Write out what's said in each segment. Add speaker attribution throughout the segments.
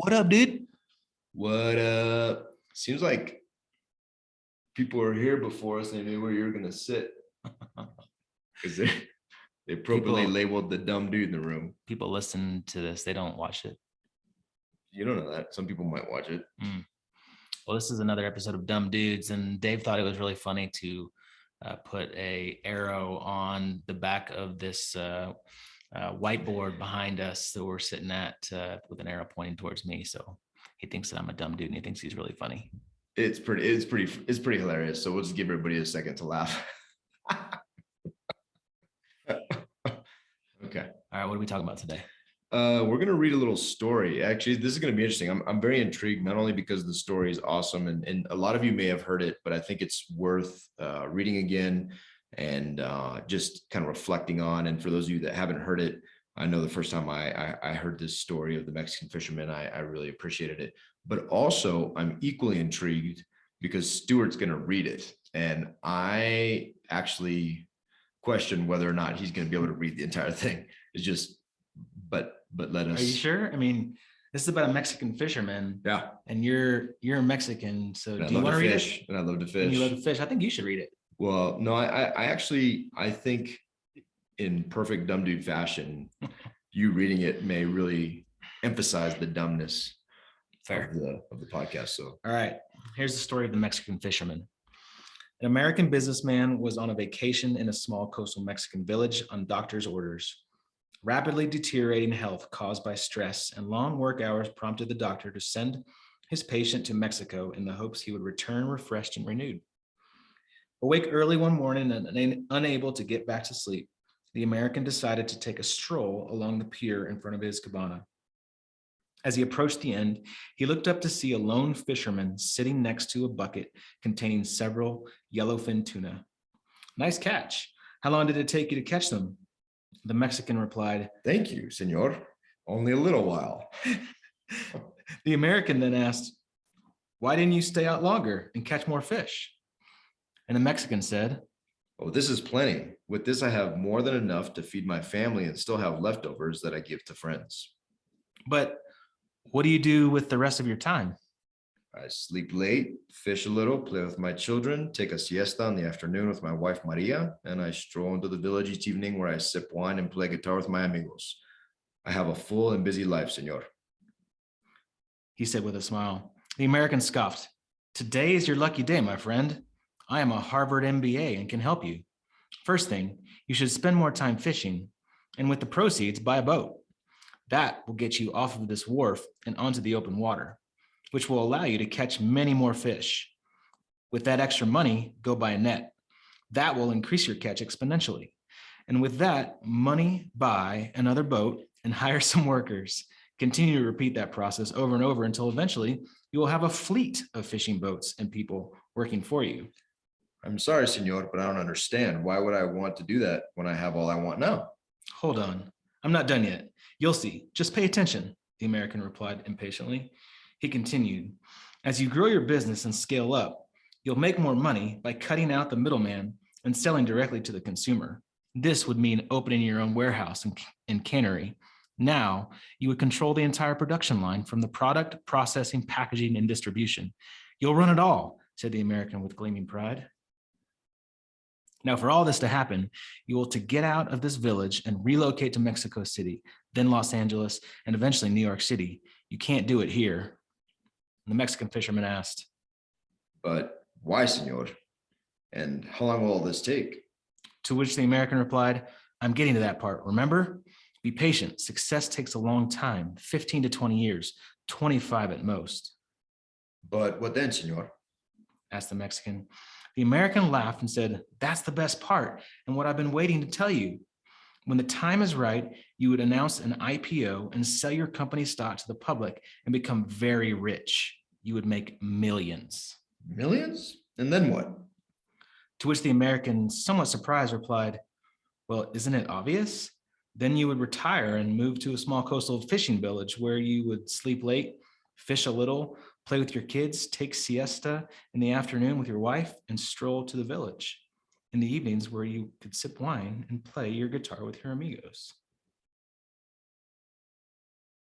Speaker 1: What up, dude?
Speaker 2: What seems like people were here before us and they knew where you were gonna sit because they appropriately
Speaker 1: People
Speaker 2: labeled the dumb dude in the room.
Speaker 1: people listen to this. They don't watch it.
Speaker 2: You don't know that. Some people might watch it.
Speaker 1: Well, this is another episode of Dumb Dudes, and Dave thought it was really funny to put a arrow on the back of this whiteboard behind us that we're sitting at with an arrow pointing towards me. So he thinks that I'm a dumb dude, and he thinks he's really funny.
Speaker 2: It's pretty hilarious. So we'll just give everybody a second to laugh. Okay.
Speaker 1: All right, what are we talking about today?
Speaker 2: We're gonna read a little story. Actually, this is gonna be interesting. I'm very intrigued, not only because the story is awesome, and a lot of you may have heard it, but I think it's worth reading again and just kind of reflecting on. And for those of you that haven't heard it, I know the first time I heard this story of the Mexican fisherman, I really appreciated it. But also, I'm equally intrigued because Stuart's gonna read it, and I actually question whether or not he's gonna be able to read the entire thing. It's just, but let us.
Speaker 1: Are you sure? I mean, this is about a Mexican fisherman.
Speaker 2: Yeah.
Speaker 1: And you're Mexican, so
Speaker 2: And
Speaker 1: do you want to read
Speaker 2: fish,
Speaker 1: it?
Speaker 2: and I love to
Speaker 1: And
Speaker 2: fish.
Speaker 1: you love to fish. I think you should read it.
Speaker 2: Well, no, I actually, I think in perfect dumb dude fashion, you reading it may really emphasize the dumbness
Speaker 1: Fair.
Speaker 2: of the podcast. So,
Speaker 1: all right, here's the story of the Mexican fisherman. An American businessman was on a vacation in a small coastal Mexican village on doctor's orders. Rapidly deteriorating health caused by stress and long work hours prompted the doctor to send his patient to Mexico in the hopes he would return refreshed and renewed. Awake early one morning and unable to get back to sleep, the American decided to take a stroll along the pier in front of his cabana. As he approached the end, he looked up to see a lone fisherman sitting next to a bucket containing several yellowfin tuna. Nice catch. How long did it take you to catch them? The Mexican replied,
Speaker 2: "Thank you, senor. Only a little while."
Speaker 1: The American then asked, "Why didn't you stay out longer and catch more fish?" And the Mexican said,
Speaker 2: "Oh, this is plenty. With this, I have more than enough to feed my family and still have leftovers that I give to friends."
Speaker 1: "But what do you do with the rest of your time?"
Speaker 2: "I sleep late, fish a little, play with my children, take a siesta in the afternoon with my wife Maria, and I stroll into the village each evening where I sip wine and play guitar with my amigos. I have a full and busy life, senor,"
Speaker 1: he said with a smile. The American scoffed. "Today is your lucky day, my friend. I am a Harvard MBA and can help you. First thing, you should spend more time fishing, and with the proceeds, buy a boat. That will get you off of this wharf and onto the open water, which will allow you to catch many more fish. With that extra money, go buy a net. That will increase your catch exponentially. And with that money, buy another boat and hire some workers. Continue to repeat that process over and over until eventually you will have a fleet of fishing boats and people working for you."
Speaker 2: "I'm sorry, senor, but I don't understand. Why would I want to do that when I have all I want now?"
Speaker 1: "Hold on, I'm not done yet. You'll see. Just pay attention," the American replied impatiently. He continued, "As you grow your business and scale up, you'll make more money by cutting out the middleman and selling directly to the consumer. This would mean opening your own warehouse and cannery. Now, you would control the entire production line from the product, processing, packaging, and distribution. You'll run it all," said the American with gleaming pride. "Now, for all this to happen, you will to get out of this village and relocate to Mexico City, then Los Angeles, and eventually New York City. You can't do it here." The Mexican fisherman asked,
Speaker 2: "But why, senor? And how long will all this take?"
Speaker 1: to which the American replied, "I'm getting to that part. Remember? Be patient. Success takes a long time, 15 to 20 years, 25 at most."
Speaker 2: "But what then, senor?"
Speaker 1: asked the Mexican. The American laughed and said, "That's the best part and what I've been waiting to tell you. When the time is right, you would announce an IPO and sell your company stock to the public and become very rich. You would make millions."
Speaker 2: "Millions? And then what?"
Speaker 1: To which the American, somewhat surprised, replied, "Well, isn't it obvious? Then you would retire and move to a small coastal fishing village where you would sleep late, fish a little, play with your kids, take siesta in the afternoon with your wife, and stroll to the village in the evenings where you could sip wine and play your guitar with your amigos."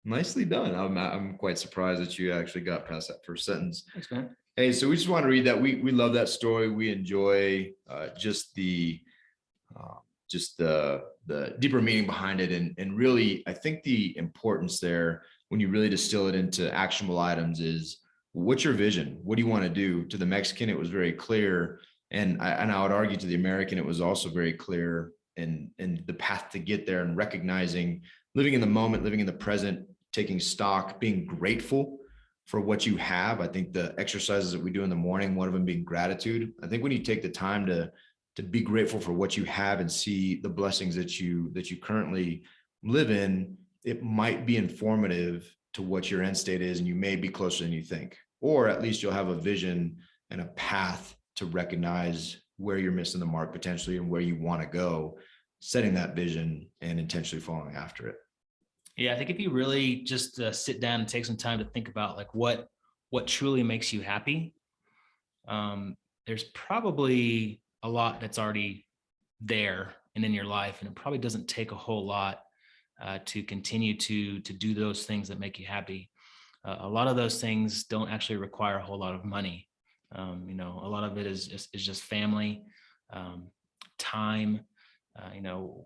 Speaker 2: Nicely done. I'm quite surprised that you actually got past that first sentence.
Speaker 1: Thanks, man.
Speaker 2: Hey, so we just want to read that. We love that story. We enjoy uh, just the deeper meaning behind it, and really, I think the importance there when you really distill it into actionable items is what's your vision? What do you want to do? To the Mexican, it was very clear, and I would argue to the American, it was also very clear, and the path to get there, and recognizing, living in the moment, living in the present, taking stock, being grateful for what you have. I think the exercises that we do in the morning, one of them being gratitude. I think when you take the time to be grateful for what you have and see the blessings that you currently live in, it might be informative to what your end state is, and you may be closer than you think, or at least you'll have a vision and a path to recognize where you're missing the mark potentially and where you want to go, setting that vision and intentionally following after it.
Speaker 1: Yeah, I think if you really just sit down and take some time to think about like what truly makes you happy, there's probably a lot that's already there and in your life, and it probably doesn't take a whole lot to continue to do those things that make you happy. A lot of those things don't actually require a whole lot of money. A lot of it is just family, time.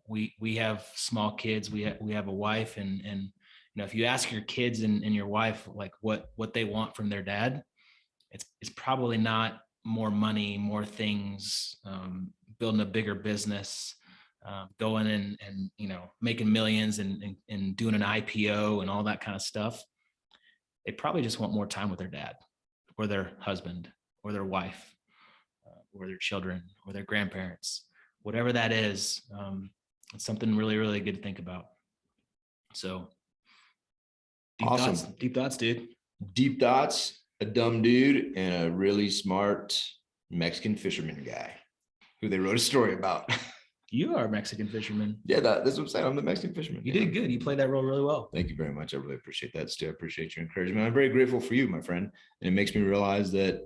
Speaker 1: We have small kids. We have a wife, and if you ask your kids and your wife like what they want from their dad, it's probably not more money, more things, building a bigger business, going and making millions and doing an IPO and all that kind of stuff. They probably just want more time with their dad or their husband or their wife or their children or their grandparents, whatever that is. It's something really, really good to think about. So
Speaker 2: Awesome.
Speaker 1: Deep thoughts, dude.
Speaker 2: Deep thoughts, a dumb dude, and a really smart Mexican fisherman guy who they wrote a story about.
Speaker 1: You are a Mexican fisherman.
Speaker 2: Yeah, that's what I'm saying. I'm the Mexican fisherman.
Speaker 1: You did good. You played that role really well.
Speaker 2: Thank you very much. I really appreciate that, Stu. I appreciate your encouragement. I'm very grateful for you, my friend. And it makes me realize that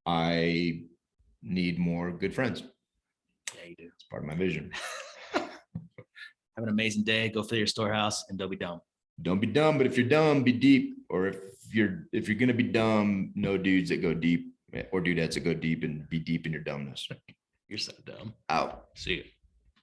Speaker 2: I need more good friends.
Speaker 1: Yeah, you do.
Speaker 2: It's part of my vision.
Speaker 1: Have an amazing day. Go fill your storehouse and don't be dumb.
Speaker 2: Don't be dumb, but if you're dumb, be deep. Or if you're gonna be dumb, know dudes that go deep, or dudettes that go deep, and be deep in your dumbness.
Speaker 1: You're so dumb.
Speaker 2: Out.
Speaker 1: See you.